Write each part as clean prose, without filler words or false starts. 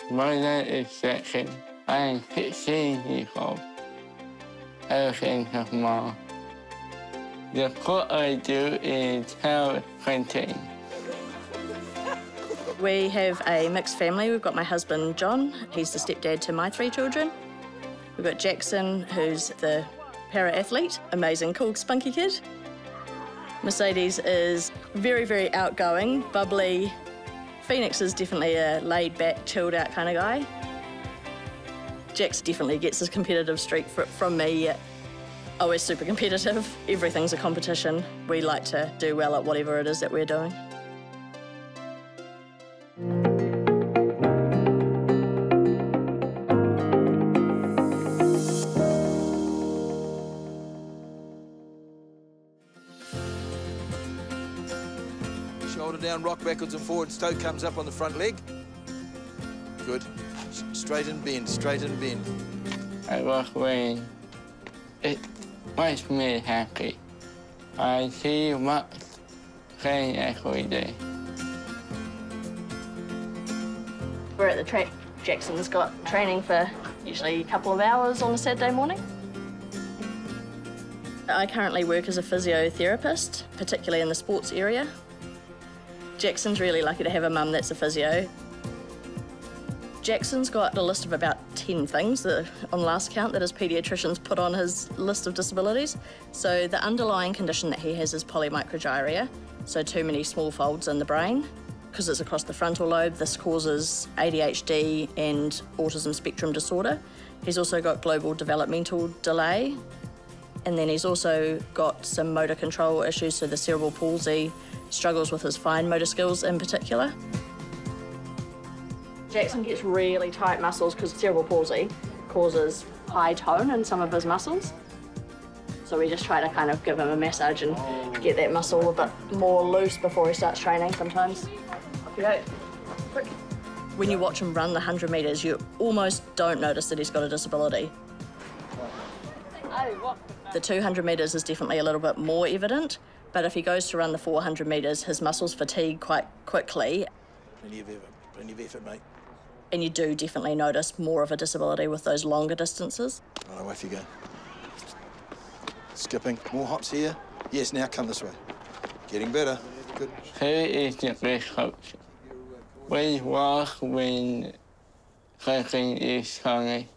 My name is Jaxon. I am 16 years old. Everything's normal. The sport I do is tail hunting. We have a mixed family. We've got my husband, John. He's the stepdad to my 3 children. We've got Jaxon, who's the para-athlete, amazing, cool, spunky kid. Mercedes is very, very outgoing, bubbly. Phoenix is definitely a laid-back, chilled-out kind of guy. Jax definitely gets his competitive streak from me. Always super competitive. Everything's a competition. We like to do well at whatever it is that we're doing. Shoulder down, rock backwards and forwards. Toe comes up on the front leg. Good. Straight and bend, straight and bend. I walk away. It makes me happy. I see much playing every day. We're at the track. Jaxon's got training for usually a couple of hours on a Saturday morning. I currently work as a physiotherapist, particularly in the sports area. Jaxon's really lucky to have a mum that's a physio. Jaxon's got a list of about 10 things on last count that his paediatrician's put on his list of disabilities. So the underlying condition that he has is polymicrogyria, so too many small folds in the brain. Because it's across the frontal lobe, this causes ADHD and autism spectrum disorder. He's also got global developmental delay, and then he's also got some motor control issues, so the cerebral palsy, struggles with his fine motor skills in particular. Jaxon gets really tight muscles because cerebral palsy causes high tone in some of his muscles. So we just try to kind of give him a massage and get that muscle a bit more loose before he starts training sometimes. Off you go. Quick. When you watch him run the 100 metres, you almost don't notice that he's got a disability. The 200 metres is definitely a little bit more evident, but if he goes to run the 400 metres, his muscles fatigue quite quickly. Plenty of effort, mate. And you do definitely notice more of a disability with those longer distances. Right, away you go. Skipping. More hops here. Yes, now come this way. Getting better. Good. Who is the best coach? We walk when something is funny.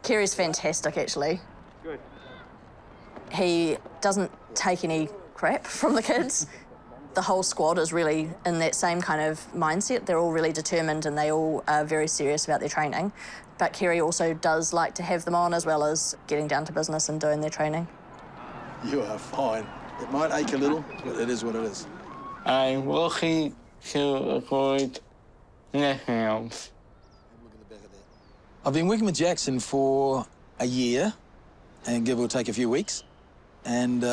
Kerry's fantastic, actually. Good. He doesn't take any crap from the kids. The whole squad is really in that same kind of mindset. They're all really determined and they all are very serious about their training. But Kerry also does like to have them on as well as getting down to business and doing their training. You are fine. It might ache a little, but it is what it is. I'm walking to avoid nationals. I've been working with Jaxon for a year, and give or take a few weeks, and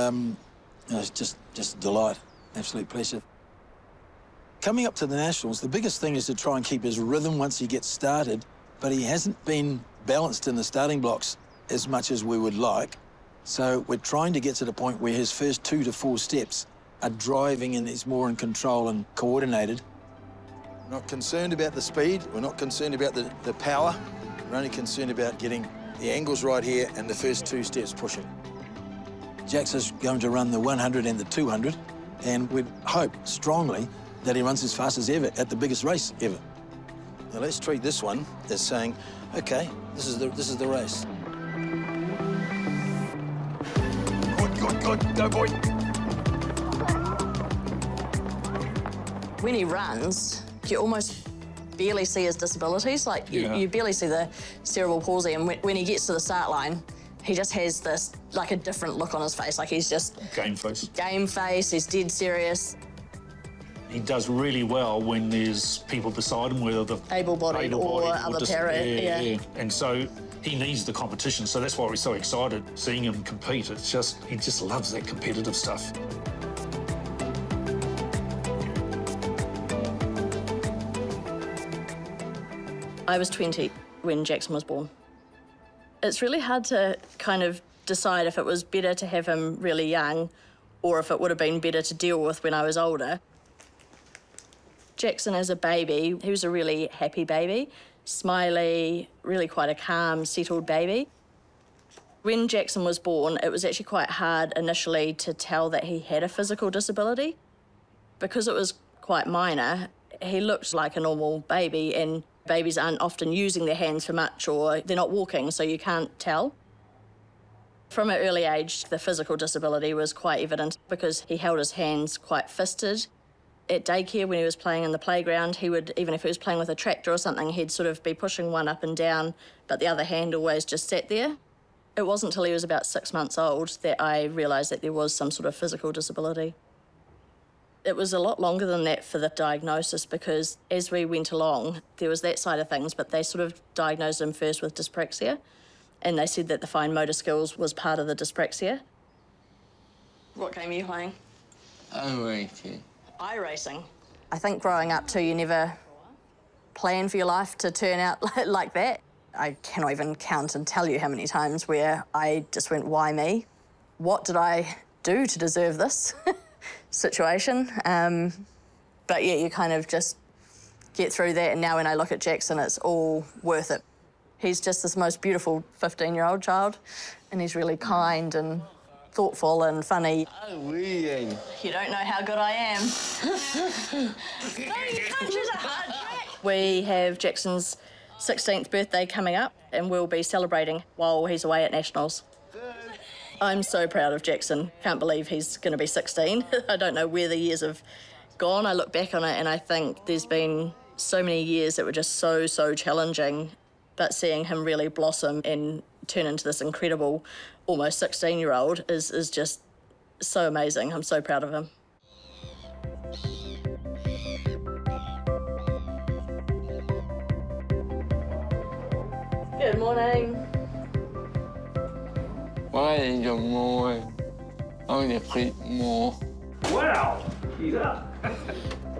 it's just a delight, absolute pleasure. Coming up to the Nationals, the biggest thing is to try and keep his rhythm once he gets started, but he hasn't been balanced in the starting blocks as much as we would like, so we're trying to get to the point where his first 2 to 4 steps are driving and he's more in control and coordinated. We're not concerned about the speed, we're not concerned about the power, we're only concerned about getting the angles right here and the first 2 steps pushing. Jax is going to run the 100 and the 200, and we hope strongly that he runs as fast as ever at the biggest race ever. Now let's treat this one as saying, okay, this is the race. Good, go boy. When he runs, you almost barely see his disabilities. Like, you barely see the cerebral palsy, and when he gets to the start line, he just has this, like, a different look on his face. Like, he's just... Game face. Game face, he's dead serious. He does really well when there's people beside him, whether the able-bodied or other para, yeah. And so he needs the competition, so that's why we're so excited seeing him compete. It's just, he just loves that competitive stuff. I was 20 when Jaxon was born. It's really hard to kind of decide if it was better to have him really young or if it would have been better to deal with when I was older. Jaxon as a baby, he was a really happy baby, smiley, really quite a calm, settled baby. When Jaxon was born, it was actually quite hard initially to tell that he had a physical disability. Because it was quite minor, he looked like a normal baby, and babies aren't often using their hands for much, or they're not walking, so you can't tell. From an early age, the physical disability was quite evident because he held his hands quite fisted. At daycare, when he was playing in the playground, he would, even if he was playing with a tractor or something, he'd sort of be pushing one up and down, but the other hand always just sat there. It wasn't until he was about 6 months old that I realised that there was some sort of physical disability. It was a lot longer than that for the diagnosis because as we went along, there was that side of things, but they sort of diagnosed him first with dyspraxia, and they said that the fine motor skills was part of the dyspraxia. What game are you playing? iRacing. iRacing. I think growing up too, you never plan for your life to turn out like that. I cannot even count and tell you how many times where I just went, why me? What did I do to deserve this situation? But yeah, you kind of just get through that, and now when I look at Jaxon, it's all worth it. He's just this most beautiful 15-year-old child, and he's really kind and thoughtful and funny. Really? You don't know how good I am. No, you can't choose a hard track. We have Jaxon's 16th birthday coming up, and we'll be celebrating while he's away at Nationals. I'm so proud of Jaxon. Can't believe he's going to be 16. I don't know where the years have gone. I look back on it and I think there's been so many years that were just so challenging, but seeing him really blossom and turn into this incredible, almost 16-year-old is just so amazing. I'm so proud of him. Good morning. Why is your more? I want to sleep more. Wow! He's up.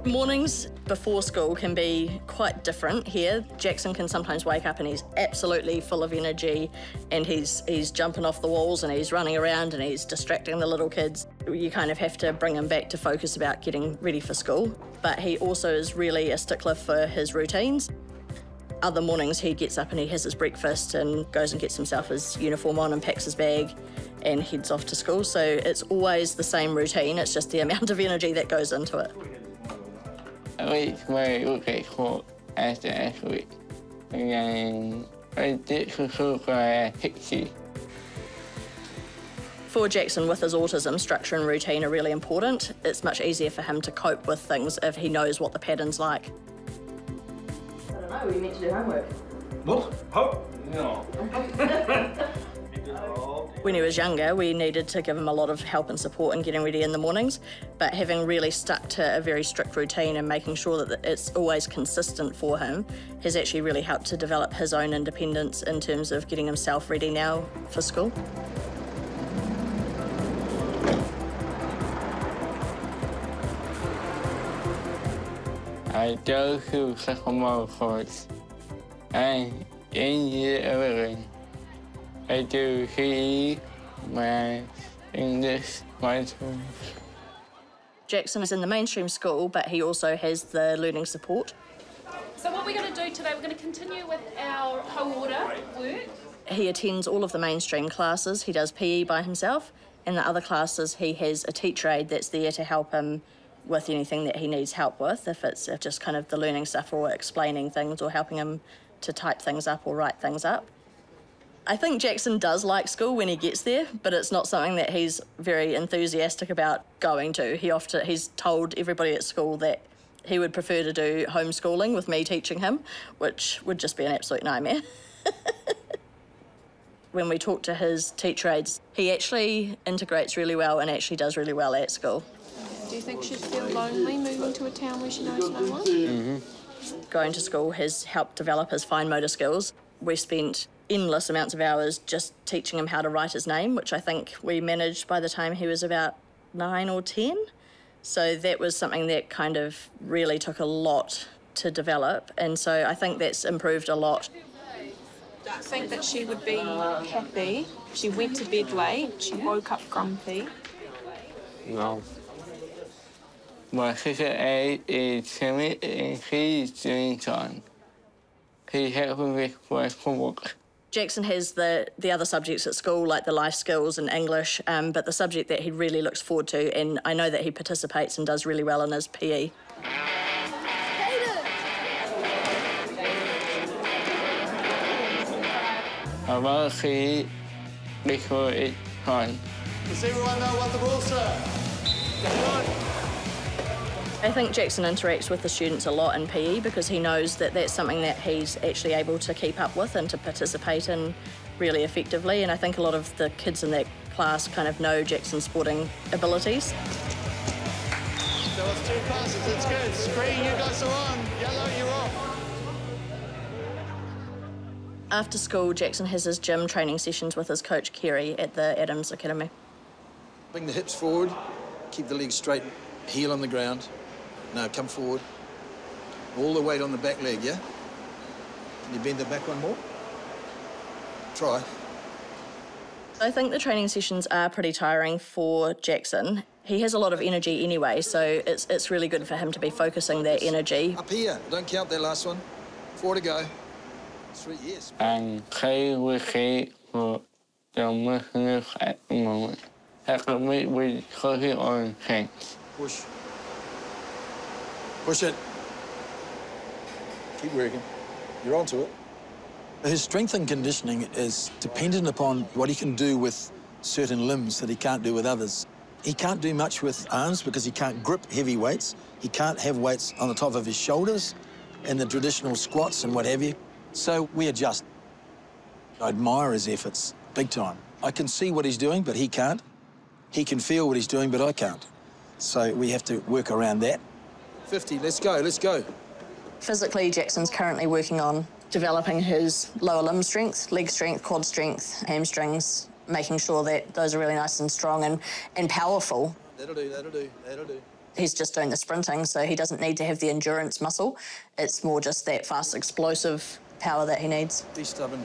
Mornings before school can be quite different here. Jaxon can sometimes wake up and he's absolutely full of energy, and he's jumping off the walls and he's running around and he's distracting the little kids. You kind of have to bring him back to focus about getting ready for school. But he also is really a stickler for his routines. Other mornings he gets up and he has his breakfast and goes and gets himself his uniform on and packs his bag and heads off to school. So it's always the same routine, it's just the amount of energy that goes into it. Which way look at sport as an athlete. And then I did school for a 60. For Jaxon, with his autism, structure and routine are really important. It's much easier for him to cope with things if he knows what the pattern's like. I don't know, were you meant to do homework? What? Oh, no. When he was younger, we needed to give him a lot of help and support in getting ready in the mornings, but having really stuck to a very strict routine and making sure that it's always consistent for him has actually really helped to develop his own independence in terms of getting himself ready now for school. I go to secondary course, and in year 11, I do PE, math, English, milestone. Jaxon is in the mainstream school, but he also has the learning support. So what we're going to do today, we're going to continue with our hauora work. He attends all of the mainstream classes. He does PE by himself, and the other classes he has a teacher aide that's there to help him with anything that he needs help with, if it's just kind of the learning stuff or explaining things or helping him to type things up or write things up. I think Jaxon does like school when he gets there, but it's not something that he's very enthusiastic about going to. He's told everybody at school that he would prefer to do homeschooling with me teaching him, which would just be an absolute nightmare. When we talk to his teacher aides, he actually integrates really well and actually does really well at school. Do you think she'd feel lonely moving to a town where she knows no one? Mm-hmm. Going to school has helped develop his fine motor skills. We spent endless amounts of hours just teaching him how to write his name, which I think we managed by the time he was about 9 or 10. So that was something that kind of really took a lot to develop, and so I think that's improved a lot. Do you think that she would be happy? She went to bed late, she woke up grumpy. No. My sister A is 7 and he's doing time. He helps me with my homework. Jaxon has the other subjects at school, like the life skills and English, but the subject that he really looks forward to, and I know that he participates and does really well in, is PE. I want to see it before it's time. Does everyone know what the rules are? I think Jaxon interacts with the students a lot in PE because he knows that that's something that he's actually able to keep up with and to participate in really effectively. And I think a lot of the kids in that class kind of know Jaxon's sporting abilities. So it's 2 passes, it's good. Screen, you guys are on. Yellow, you're off. After school, Jaxon has his gym training sessions with his coach, Kerry, at the Adams Academy. Bring the hips forward, keep the legs straight, heel on the ground. Now come forward. All the weight on the back leg, yeah? Can you bend the back one more? Try. I think the training sessions are pretty tiring for Jaxon. He has a lot of energy anyway, so it's really good for him to be focusing that energy. Up here, don't count that last one. 4 to go. 3, yes. And play with it for the listeners at the moment. Help me with closing on things. Push. Push it. Keep working. You're onto it. His strength and conditioning is dependent upon what he can do with certain limbs that he can't do with others. He can't do much with arms because he can't grip heavy weights. He can't have weights on the top of his shoulders in the traditional squats and what have you. So we adjust. I admire his efforts, big time. I can see what he's doing, but he can't. He can feel what he's doing, but I can't. So we have to work around that. 50, let's go, let's go. Physically, Jaxon's currently working on developing his lower limb strength, leg strength, quad strength, hamstrings, making sure that those are really nice and strong and powerful. That'll do, that'll do, that'll do. He's just doing the sprinting, so he doesn't need to have the endurance muscle. It's more just that fast, explosive power that he needs. Be stubborn.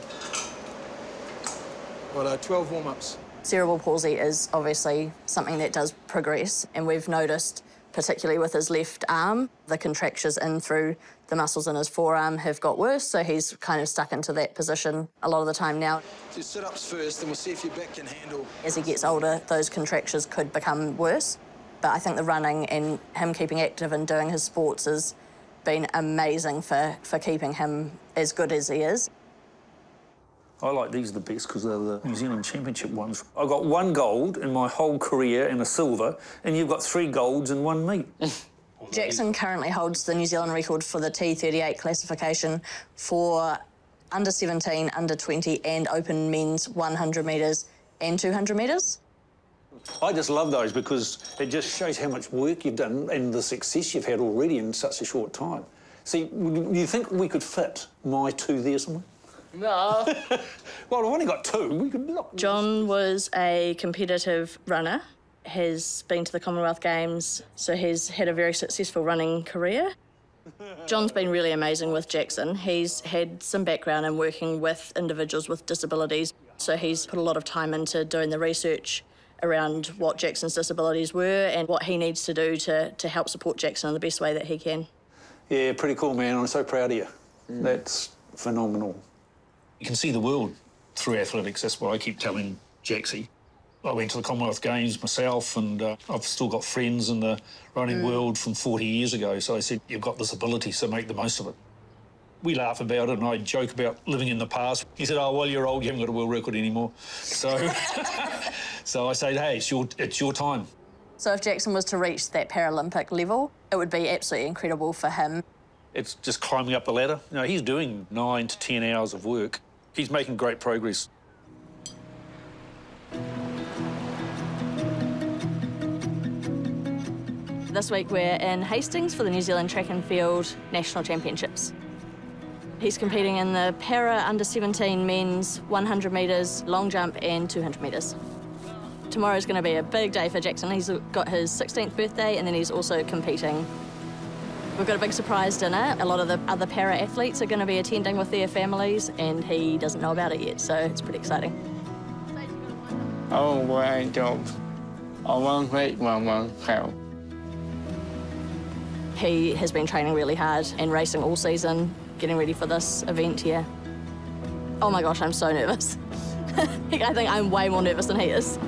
Well, 12 warm-ups. Cerebral palsy is obviously something that does progress, and we've noticed, particularly with his left arm, the contractures in through the muscles in his forearm have got worse, so he's kind of stuck into that position a lot of the time now. Do sit-ups first, and we'll see if your back can handle. As he gets older, those contractures could become worse, but I think the running and him keeping active and doing his sports has been amazing for keeping him as good as he is. I like these the best because they're the New Zealand Championship ones. I got 1 gold in my whole career and a silver, and you've got 3 golds in 1 meet. Jaxon currently holds the New Zealand record for the T38 classification for under 17, under 20 and open men's 100 metres and 200 metres. I just love those because it just shows how much work you've done and the success you've had already in such a short time. See, do you think we could fit my 2 there somewhere? No. Well, I've only got 2. We could look. John was a competitive runner, has been to the Commonwealth Games, so he's had a very successful running career. John's been really amazing with Jaxon. He's had some background in working with individuals with disabilities, so he's put a lot of time into doing the research around what Jaxon's disabilities were and what he needs to do to help support Jaxon in the best way that he can. Yeah, pretty cool, man. I'm so proud of you. That's phenomenal. You can see the world through athletics. That's what I keep telling Jaxie. I went to the Commonwealth Games myself, and I've still got friends in the running world from 40 years ago. So I said, you've got this ability, so make the most of it. We laugh about it, and I joke about living in the past. He said, oh, well, you're old, you haven't got a world record anymore. So, so I say, hey, it's your time. So if Jaxon was to reach that Paralympic level, it would be absolutely incredible for him. It's just climbing up the ladder. You know, he's doing 9 to 10 hours of work. He's making great progress. This week we're in Hastings for the New Zealand Track and Field National Championships. He's competing in the Para Under-17 men's 100 metres, long jump and 200 metres. Tomorrow's going to be a big day for Jaxon. He's got his 16th birthday and then he's also competing. We've got a big surprise dinner. A lot of the other para-athletes are going to be attending with their families and he doesn't know about it yet, so it's pretty exciting. Oh, great job. I want to make my mum proud. He has been training really hard and racing all season, getting ready for this event here. Oh my gosh, I'm so nervous. I think I'm way more nervous than he is.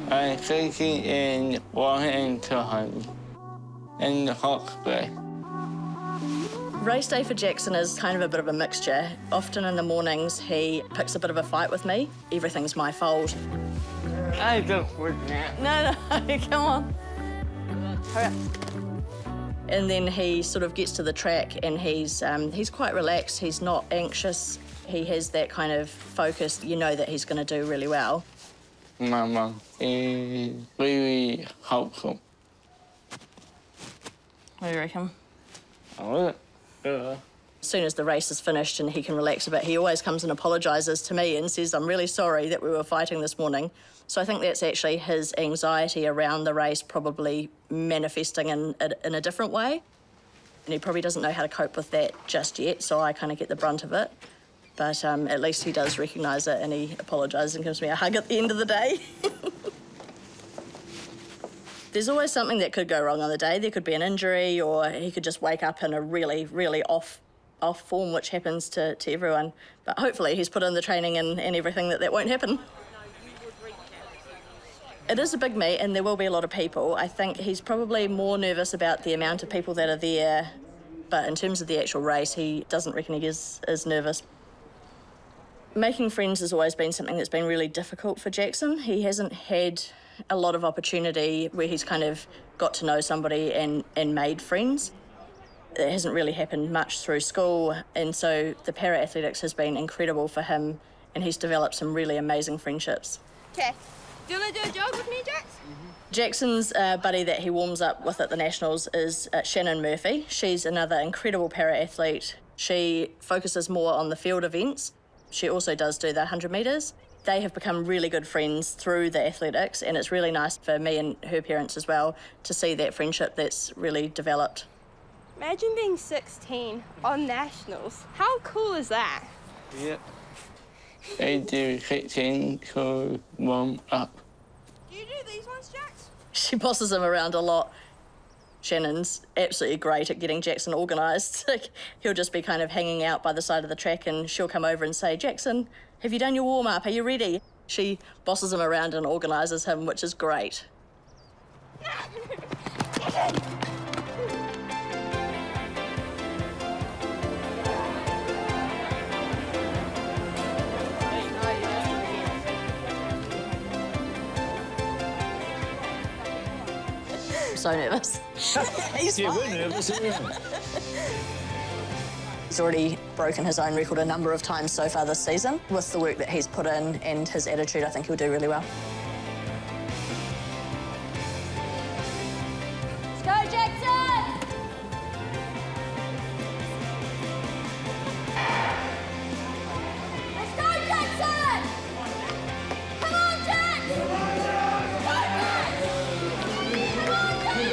I'm thinking in Washington in the hospital. Race day for Jaxon is kind of a bit of a mixture. Often in the mornings, he picks a bit of a fight with me. Everything's my fault. I just would not. No, come on. Hurry up. And then he sort of gets to the track and he's quite relaxed. He's not anxious. He has that kind of focus. You know that he's going to do really well. My mum is really helpful. What do you reckon? Oh, As soon as the race is finished and he can relax a bit, he always comes and apologises to me and says, I'm really sorry that we were fighting this morning. So I think that's actually his anxiety around the race probably manifesting in a different way. And he probably doesn't know how to cope with that just yet, so I kind of get the brunt of it. But at least he does recognise it and he apologises and gives me a hug at the end of the day. There's always something that could go wrong on the day. There could be an injury or he could just wake up in a really, really off form, which happens to everyone. But hopefully he's put in the training and everything that won't happen. It is a big meet and there will be a lot of people. I think he's probably more nervous about the amount of people that are there, but in terms of the actual race, he doesn't reckon he is nervous. Making friends has always been something that's been really difficult for Jaxon. He hasn't had a lot of opportunity where he's kind of got to know somebody and made friends. It hasn't really happened much through school, and so the para-athletics has been incredible for him, and he's developed some really amazing friendships. Okay, do you want to do a jog with me, Jax? Jaxon's buddy that he warms up with at the Nationals is Shannon Murphy. She's another incredible para-athlete. She focuses more on the field events. She also does do the 100 metres. They have become really good friends through the athletics, and it's really nice for me and her parents as well to see that friendship that's really developed. Imagine being 16 on Nationals. How cool is that? Yep. They do 16 to warm up. Do you do these ones, Jax? She bosses him around a lot. Shannon's absolutely great at getting Jaxon organised. He'll just be kind of hanging out by the side of the track and she'll come over and say, Jaxon, have you done your warm-up? Are you ready? She bosses him around and organises him, which is great. So nervous. Yeah, we're nervous, isn't it? He's already broken his own record a number of times so far this season. With the work that he's put in and his attitude, I think he'll do really well. Let's go, Jaxon! Let's go, Jaxon! Come on, Jax! Go, Jax! Come on, Jax!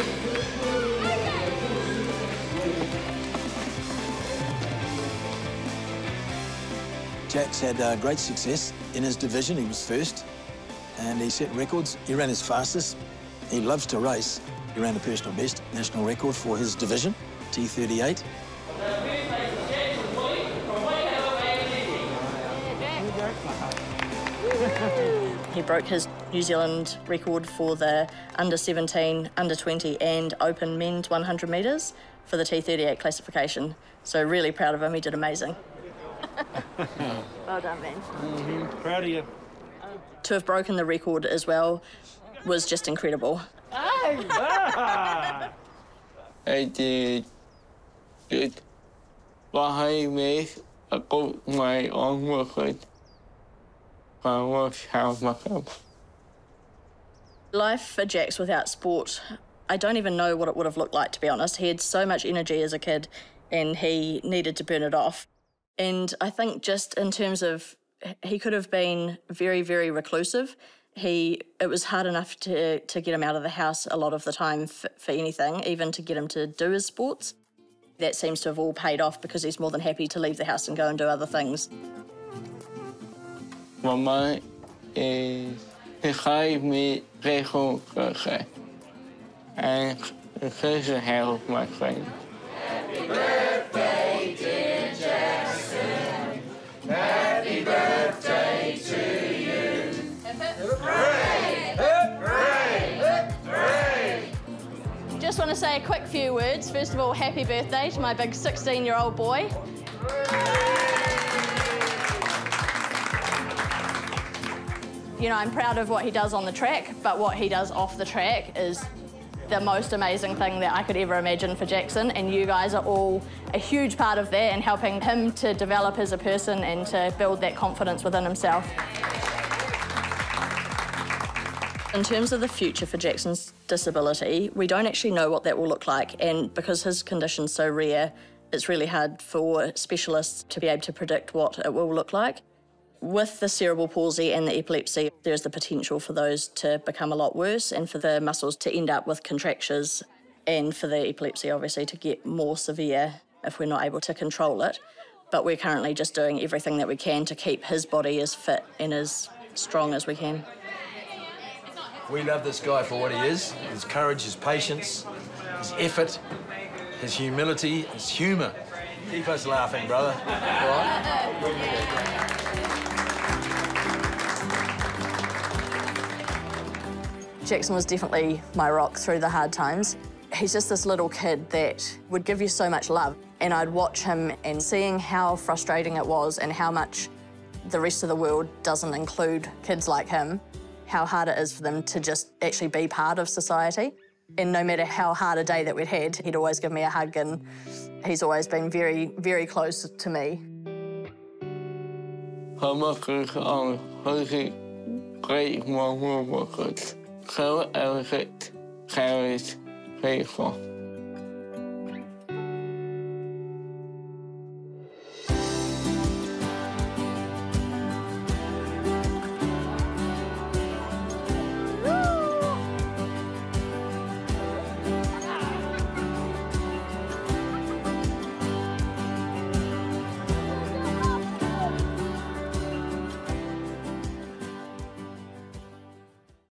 Jax had great success in his division. He was first, and he set records. He ran his fastest. He loves to race. He ran the personal best national record for his division, T38. He broke his New Zealand record for the under-17, under-20 and open men's 100 metres for the T38 classification. So really proud of him. He did amazing. Well done, man. Proud of you. To have broken the record as well was just incredible. I did good behind me about my own record. I was proud of myself. Life for Jax without sport, I don't even know what it would have looked like, to be honest. He had so much energy as a kid and he needed to burn it off. And I think just in terms of, he could have been very, very reclusive. It was hard enough to get him out of the house a lot of the time for anything, even to get him to do his sports. That seems to have all paid off because he's more than happy to leave the house and go and do other things. Well, my is to geef me regelkundige. En kussen helpt my friend. Happy birthday, dear Jaxon. Happy birthday to you. Hooray! Hooray! Hooray! Just want to say a quick few words. First of all, happy birthday to my big 16-year-old boy. You know, I'm proud of what he does on the track, but what he does off the track is the most amazing thing that I could ever imagine for Jaxon, and you guys are all a huge part of that and helping him to develop as a person and to build that confidence within himself. In terms of the future for Jaxon's disability, we don't actually know what that will look like, and because his condition's so rare, it's really hard for specialists to be able to predict what it will look like. With the cerebral palsy and the epilepsy, there's the potential for those to become a lot worse and for the muscles to end up with contractures and for the epilepsy, obviously, to get more severe if we're not able to control it. But we're currently just doing everything that we can to keep his body as fit and as strong as we can. We love this guy for what he is, his courage, his patience, his effort, his humility, his humour. Keep us laughing, brother. All right? Jaxon was definitely my rock through the hard times. He's just this little kid that would give you so much love. And I'd watch him and seeing how frustrating it was and how much the rest of the world doesn't include kids like him, how hard it is for them to just actually be part of society. And no matter how hard a day that we'd had, he'd always give me a hug, and he's always been very, very close to me. Great moment, so everything carries faithful.